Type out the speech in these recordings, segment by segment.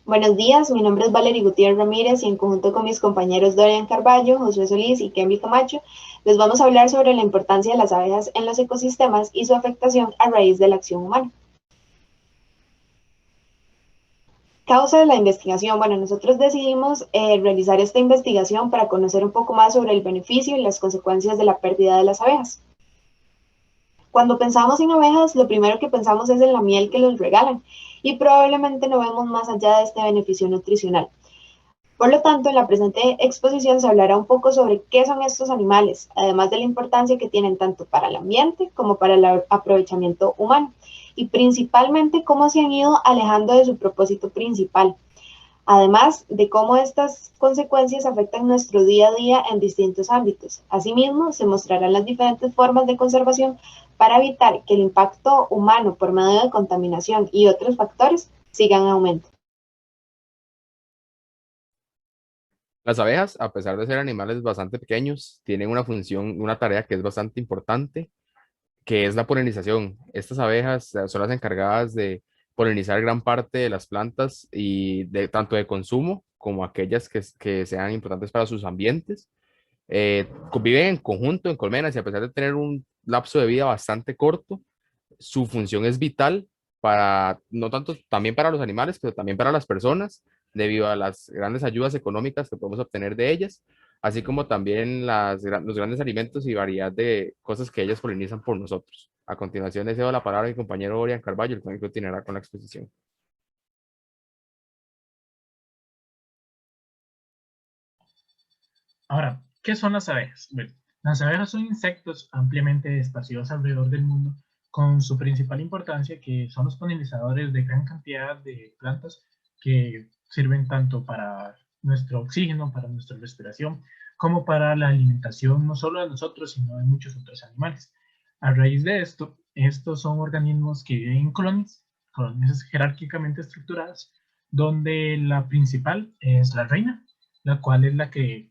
Buenos días, mi nombre es Valery Gutiérrez Ramírez y en conjunto con mis compañeros Dorian Carballo, Josué Solís y Kemby Camacho, les vamos a hablar sobre la importancia de las abejas en los ecosistemas y su afectación a raíz de la acción humana. Causa de la investigación. Bueno, nosotros decidimos realizar esta investigación para conocer un poco más sobre el beneficio y las consecuencias de la pérdida de las abejas. Cuando pensamos en abejas, lo primero que pensamos es en la miel que los regalan y probablemente no vemos más allá de este beneficio nutricional. Por lo tanto, en la presente exposición se hablará un poco sobre qué son estos animales, además de la importancia que tienen tanto para el ambiente como para el aprovechamiento humano, y principalmente cómo se han ido alejando de su propósito principal, además de cómo estas consecuencias afectan nuestro día a día en distintos ámbitos. Asimismo, se mostrarán las diferentes formas de conservación para evitar que el impacto humano por medio de contaminación y otros factores sigan en aumento. Las abejas, a pesar de ser animales bastante pequeños, tienen una función, una tarea que es bastante importante, que es la polinización. Estas abejas son las encargadas de polinizar gran parte de las plantas y de tanto de consumo como aquellas que sean importantes para sus ambientes. Conviven en conjunto en colmenas y a pesar de tener un lapso de vida bastante corto, su función es vital para, no tanto también para los animales, pero también para las personas, debido a las grandes ayudas económicas que podemos obtener de ellas, así como también los grandes alimentos y variedad de cosas que ellas polinizan por nosotros. A continuación, le cedo la palabra a mi compañero Orián Carballo, el cual continuará con la exposición. Ahora, ¿qué son las abejas? Bueno, las abejas son insectos ampliamente esparcidos alrededor del mundo, con su principal importancia que son los polinizadores de gran cantidad de plantas que sirven tanto para nuestro oxígeno, para nuestra respiración, como para la alimentación no solo de nosotros, sino de muchos otros animales. A raíz de esto, estos son organismos que viven en colonias jerárquicamente estructuradas, donde la principal es la reina, la cual es la que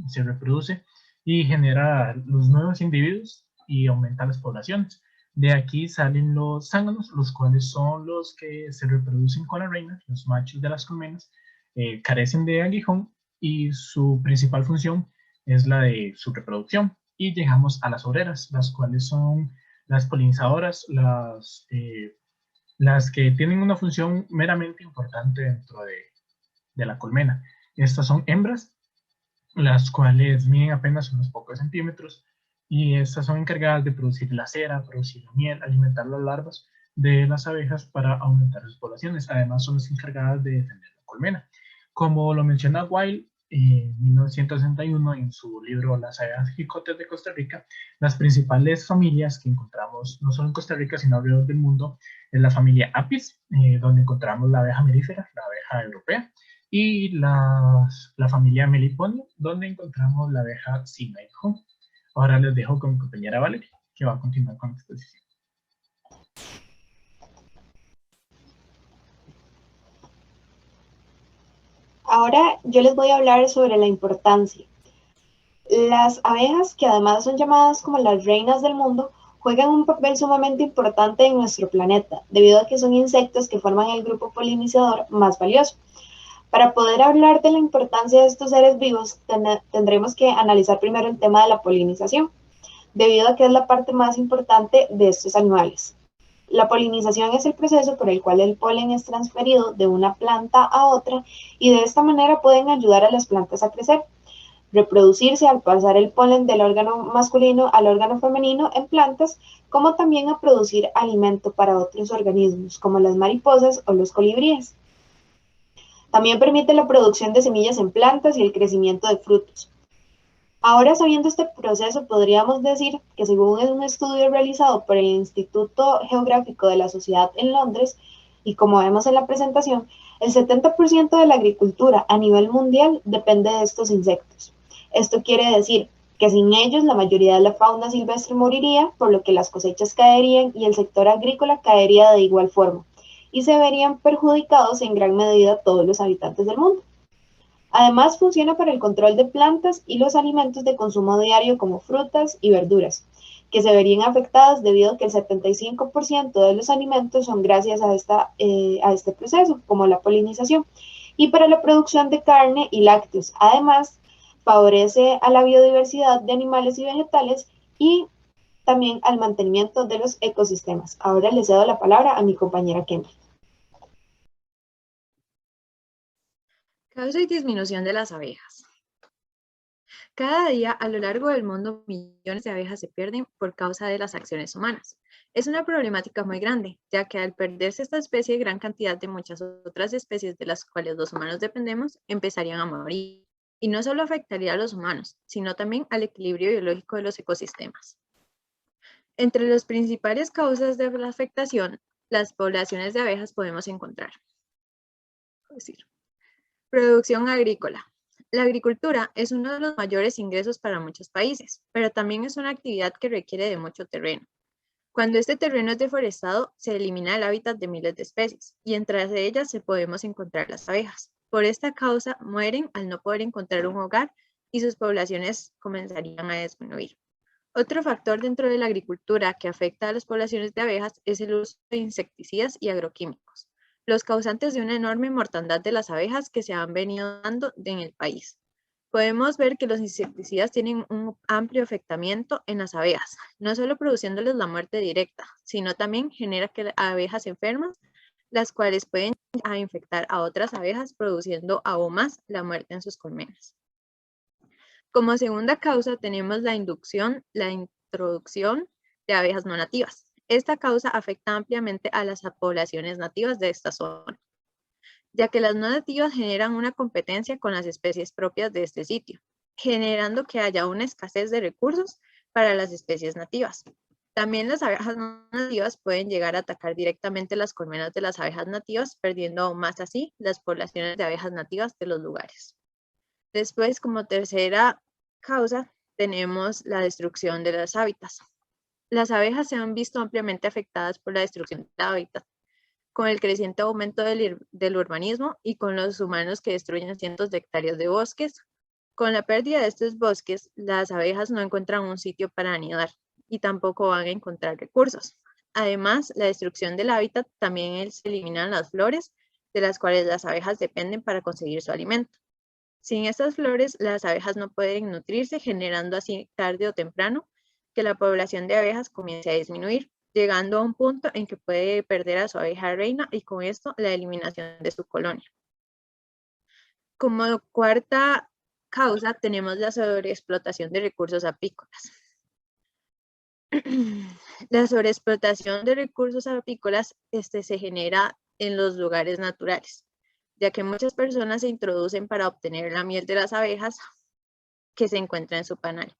se reproduce y genera los nuevos individuos y aumenta las poblaciones. De aquí salen los zánganos, los cuales son los que se reproducen con la reina, los machos de las colmenas, carecen de aguijón y su principal función es la de su reproducción. Y llegamos a las obreras, las cuales son las polinizadoras, las que tienen una función meramente importante dentro de la colmena. Estas son hembras las cuales miden apenas unos pocos centímetros y estas son encargadas de producir la cera, producir la miel, alimentar las larvas de las abejas para aumentar sus poblaciones. Además son las encargadas de defender la colmena. Como lo menciona Weil en 1961 en su libro Las abejas jicotes de Costa Rica, las principales familias que encontramos no solo en Costa Rica sino alrededor del mundo es la familia Apis, donde encontramos la abeja melífera, la abeja europea, y la familia Meliponium, donde encontramos la abeja Cinnamon. Ahora les dejo con mi compañera Valeria, que va a continuar con la exposición. Ahora yo les voy a hablar sobre la importancia. Las abejas, que además son llamadas como las reinas del mundo, juegan un papel sumamente importante en nuestro planeta, debido a que son insectos que forman el grupo polinizador más valioso. Para poder hablar de la importancia de estos seres vivos, tendremos que analizar primero el tema de la polinización, debido a que es la parte más importante de estos animales. La polinización es el proceso por el cual el polen es transferido de una planta a otra y de esta manera pueden ayudar a las plantas a crecer, reproducirse al pasar el polen del órgano masculino al órgano femenino en plantas, como también a producir alimento para otros organismos, como las mariposas o los colibríes. También permite la producción de semillas en plantas y el crecimiento de frutos. Ahora, sabiendo este proceso, podríamos decir que según un estudio realizado por el Instituto Geográfico de la Sociedad en Londres, y como vemos en la presentación, el 70% de la agricultura a nivel mundial depende de estos insectos. Esto quiere decir que sin ellos la mayoría de la fauna silvestre moriría, por lo que las cosechas caerían y el sector agrícola caería de igual forma, y se verían perjudicados en gran medida todos los habitantes del mundo. Además, funciona para el control de plantas y los alimentos de consumo diario como frutas y verduras, que se verían afectadas debido a que el 75% de los alimentos son gracias a este proceso, como la polinización, y para la producción de carne y lácteos. Además, favorece a la biodiversidad de animales y vegetales y también al mantenimiento de los ecosistemas. Ahora le cedo la palabra a mi compañera Kendall. Causa y disminución de las abejas. Cada día a lo largo del mundo millones de abejas se pierden por causa de las acciones humanas. Es una problemática muy grande, ya que al perderse esta especie, gran cantidad de muchas otras especies de las cuales los humanos dependemos empezarían a morir. Y no solo afectaría a los humanos, sino también al equilibrio biológico de los ecosistemas. Entre las principales causas de la afectación, las poblaciones de abejas podemos encontrar. Producción agrícola. La agricultura es uno de los mayores ingresos para muchos países, pero también es una actividad que requiere de mucho terreno. Cuando este terreno es deforestado, se elimina el hábitat de miles de especies, y entre ellas se podemos encontrar las abejas. Por esta causa, mueren al no poder encontrar un hogar y sus poblaciones comenzarían a disminuir. Otro factor dentro de la agricultura que afecta a las poblaciones de abejas es el uso de insecticidas y agroquímicos, los causantes de una enorme mortandad de las abejas que se han venido dando en el país. Podemos ver que los insecticidas tienen un amplio afectamiento en las abejas, no solo produciéndoles la muerte directa, sino también genera que abejas enfermas, las cuales pueden infectar a otras abejas, produciendo aún más la muerte en sus colmenas. Como segunda causa tenemos la introducción de abejas no nativas. Esta causa afecta ampliamente a las poblaciones nativas de esta zona, ya que las no nativas generan una competencia con las especies propias de este sitio, generando que haya una escasez de recursos para las especies nativas. También las abejas no nativas pueden llegar a atacar directamente las colmenas de las abejas nativas, perdiendo aún más así las poblaciones de abejas nativas de los lugares. Después, como tercera causa, tenemos la destrucción de los hábitats. Las abejas se han visto ampliamente afectadas por la destrucción del hábitat, con el creciente aumento del urbanismo y con los humanos que destruyen cientos de hectáreas de bosques. Con la pérdida de estos bosques, las abejas no encuentran un sitio para anidar y tampoco van a encontrar recursos. Además, la destrucción del hábitat también se eliminan las flores de las cuales las abejas dependen para conseguir su alimento. Sin estas flores, las abejas no pueden nutrirse, generando así tarde o temprano que la población de abejas comience a disminuir, llegando a un punto en que puede perder a su abeja reina y con esto la eliminación de su colonia. Como cuarta causa tenemos la sobreexplotación de recursos apícolas. La sobreexplotación de recursos apícolas se genera en los lugares naturales, ya que muchas personas se introducen para obtener la miel de las abejas que se encuentra en su panal.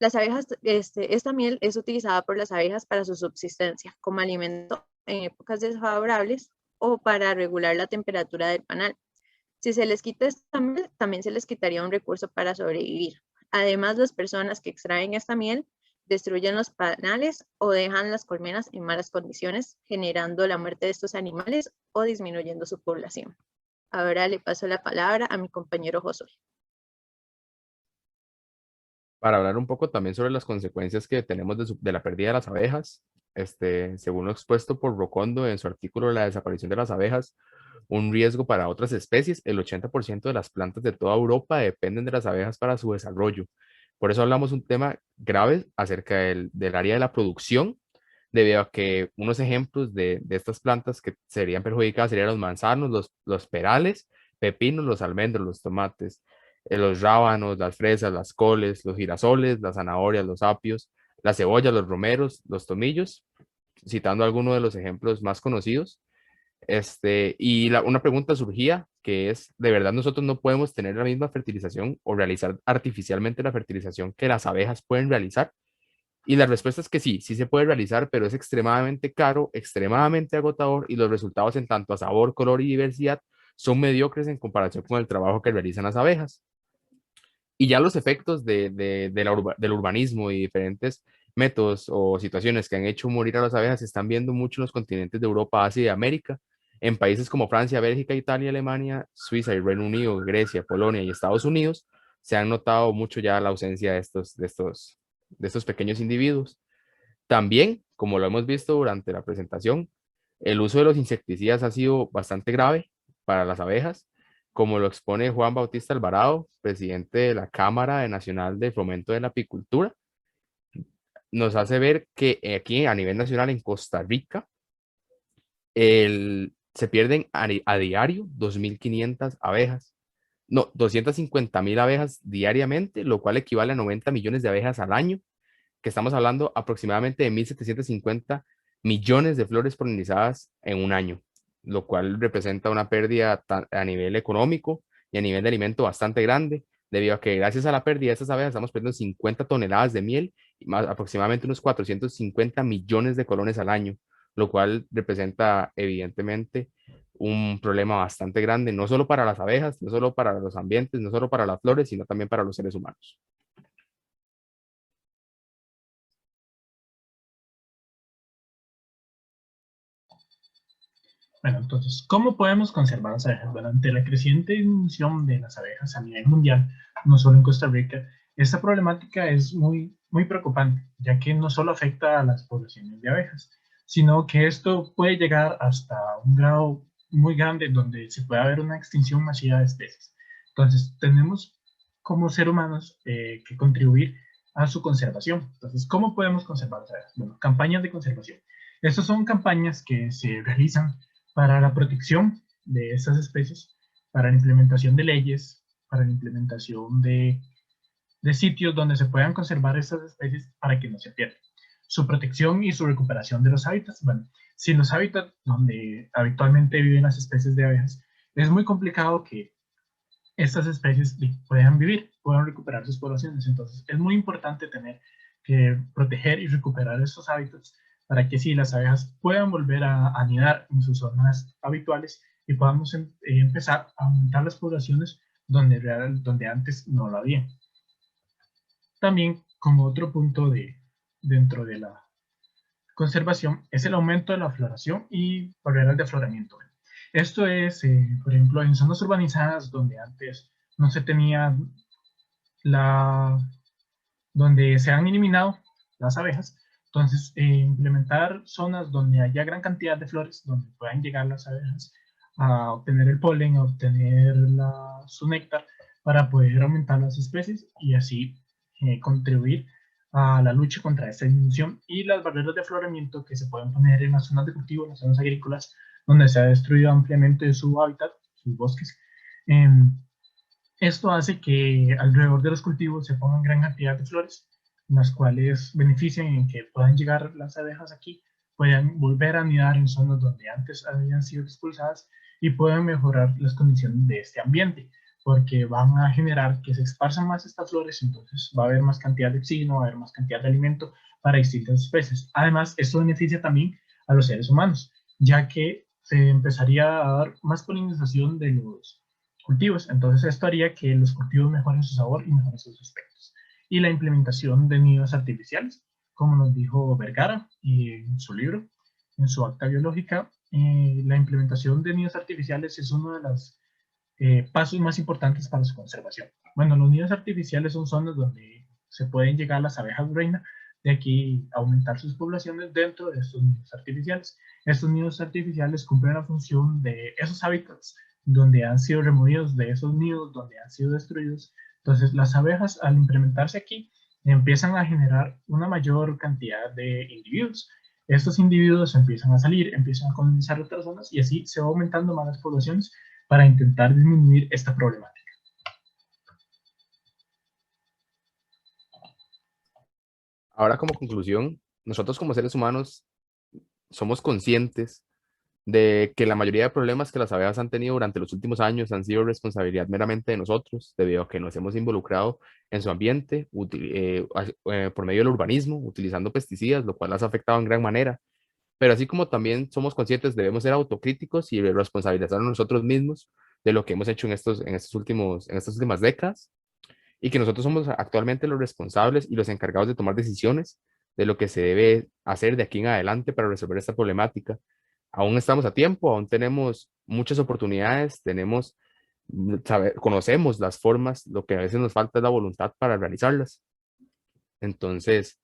Las abejas, esta miel es utilizada por las abejas para su subsistencia, como alimento en épocas desfavorables o para regular la temperatura del panal. Si se les quita esta miel, también se les quitaría un recurso para sobrevivir. Además, las personas que extraen esta miel destruyen los panales o dejan las colmenas en malas condiciones, generando la muerte de estos animales o disminuyendo su población. Ahora le paso la palabra a mi compañero Josué. Para hablar un poco también sobre las consecuencias que tenemos de la pérdida de las abejas, según lo expuesto por Rocondo en su artículo La desaparición de las abejas, un riesgo para otras especies, el 80% de las plantas de toda Europa dependen de las abejas para su desarrollo. Por eso hablamos un tema grave acerca del área de la producción, debido a que unos ejemplos de estas plantas que serían perjudicadas serían los manzanos, los perales, pepinos, los almendros, los tomates, los rábanos, las fresas, las coles, los girasoles, las zanahorias, los apios, las cebollas, los romeros, los tomillos, citando algunos de los ejemplos más conocidos. Una pregunta surgía que es, ¿de verdad nosotros no podemos tener la misma fertilización o realizar artificialmente la fertilización que las abejas pueden realizar? Y la respuesta es que sí, sí se puede realizar, pero es extremadamente caro, extremadamente agotador y los resultados en tanto a sabor, color y diversidad son mediocres en comparación con el trabajo que realizan las abejas. Y ya los efectos del urbanismo y diferentes métodos o situaciones que han hecho morir a las abejas se están viendo mucho en los continentes de Europa, Asia y América. En países como Francia, Bélgica, Italia, Alemania, Suiza y Reino Unido, Grecia, Polonia y Estados Unidos, se han notado mucho ya la ausencia de estos de estos pequeños individuos. También, como lo hemos visto durante la presentación, el uso de los insecticidas ha sido bastante grave para las abejas, como lo expone Juan Bautista Alvarado, presidente de la Cámara Nacional de Fomento de la Apicultura. Nos hace ver que aquí a nivel nacional en Costa Rica se pierden a diario 2.500 abejas, no, 250.000 abejas diariamente, lo cual equivale a 90 millones de abejas al año, que estamos hablando aproximadamente de 1.750 millones de flores polinizadas en un año, lo cual representa una pérdida a nivel económico y a nivel de alimento bastante grande, debido a que gracias a la pérdida de estas abejas estamos perdiendo 50 toneladas de miel y más, aproximadamente unos 450 millones de colones al año, lo cual representa evidentemente un problema bastante grande, no solo para las abejas, no solo para los ambientes, no solo para las flores, sino también para los seres humanos. Bueno, entonces, ¿cómo podemos conservar las abejas? Bueno, ante la creciente disminución de las abejas a nivel mundial, no solo en Costa Rica, esta problemática es muy preocupante, ya que no solo afecta a las poblaciones de abejas, sino que esto puede llegar hasta un grado muy grande donde se puede haber una extinción masiva de especies. Entonces, tenemos como seres humanos que contribuir a su conservación. Entonces, ¿cómo podemos conservar las abejas? Bueno, campañas de conservación. Estas son campañas que se realizan para la protección de estas especies, para la implementación de leyes, para la implementación de sitios donde se puedan conservar estas especies para que no se pierdan. Su protección y su recuperación de los hábitats. Bueno, sin los hábitats donde habitualmente viven las especies de abejas, es muy complicado que estas especies puedan vivir, puedan recuperar sus poblaciones. Entonces, es muy importante tener que proteger y recuperar estos hábitats para que sí, las abejas puedan volver a anidar en sus zonas habituales y podamos empezar a aumentar las poblaciones donde antes no lo había. También, como otro punto dentro de la conservación, es el aumento de la floración y barreras de afloramiento. Esto es, por ejemplo, en zonas urbanizadas donde antes no se tenía donde se han eliminado las abejas. Entonces, implementar zonas donde haya gran cantidad de flores, donde puedan llegar las abejas a obtener el polen, a obtener su néctar, para poder aumentar las especies y así contribuir a la lucha contra esta disminución y las barreras de afloramiento que se pueden poner en las zonas de cultivo, en las zonas agrícolas, donde se ha destruido ampliamente su hábitat, sus bosques. Esto hace que alrededor de los cultivos se pongan gran cantidad de flores, las cuales benefician en que puedan llegar las abejas aquí, puedan volver a anidar en zonas donde antes habían sido expulsadas y puedan mejorar las condiciones de este ambiente, porque van a generar que se esparzan más estas flores, entonces va a haber más cantidad de oxígeno, va a haber más cantidad de alimento para distintas especies. Además, esto beneficia también a los seres humanos, ya que se empezaría a dar más polinización de los cultivos. Entonces esto haría que los cultivos mejoren su sabor y mejoren sus aspectos. Y la implementación de nidos artificiales, como nos dijo Vergara en su libro, en su acta biológica, la implementación de nidos artificiales es uno de los pasos más importantes para su conservación. Bueno, los nidos artificiales son zonas donde se pueden llegar las abejas reina, de aquí aumentar sus poblaciones dentro de estos nidos artificiales. Estos nidos artificiales cumplen la función de esos hábitats donde han sido removidos, de esos nidos donde han sido destruidos. Entonces las abejas, al implementarse aquí, empiezan a generar una mayor cantidad de individuos. Estos individuos empiezan a salir, empiezan a colonizar otras zonas y así se va aumentando más las poblaciones para intentar disminuir esta problemática. Ahora, como conclusión, nosotros como seres humanos somos conscientes de que la mayoría de problemas que las abejas han tenido durante los últimos años han sido responsabilidad meramente de nosotros, debido a que nos hemos involucrado en su ambiente por medio del urbanismo, utilizando pesticidas, lo cual las ha afectado en gran manera. Pero así como también somos conscientes, debemos ser autocríticos y responsabilizarnos nosotros mismos de lo que hemos hecho en estas últimas décadas, y que nosotros somos actualmente los responsables y los encargados de tomar decisiones de lo que se debe hacer de aquí en adelante para resolver esta problemática. Aún estamos a tiempo, aún tenemos muchas oportunidades, conocemos las formas, lo que a veces nos falta es la voluntad para realizarlas. Entonces,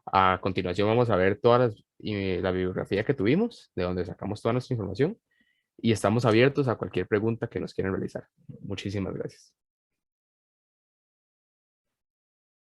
a continuación vamos a ver la bibliografía que tuvimos, de donde sacamos toda nuestra información, y estamos abiertos a cualquier pregunta que nos quieran realizar. Muchísimas gracias.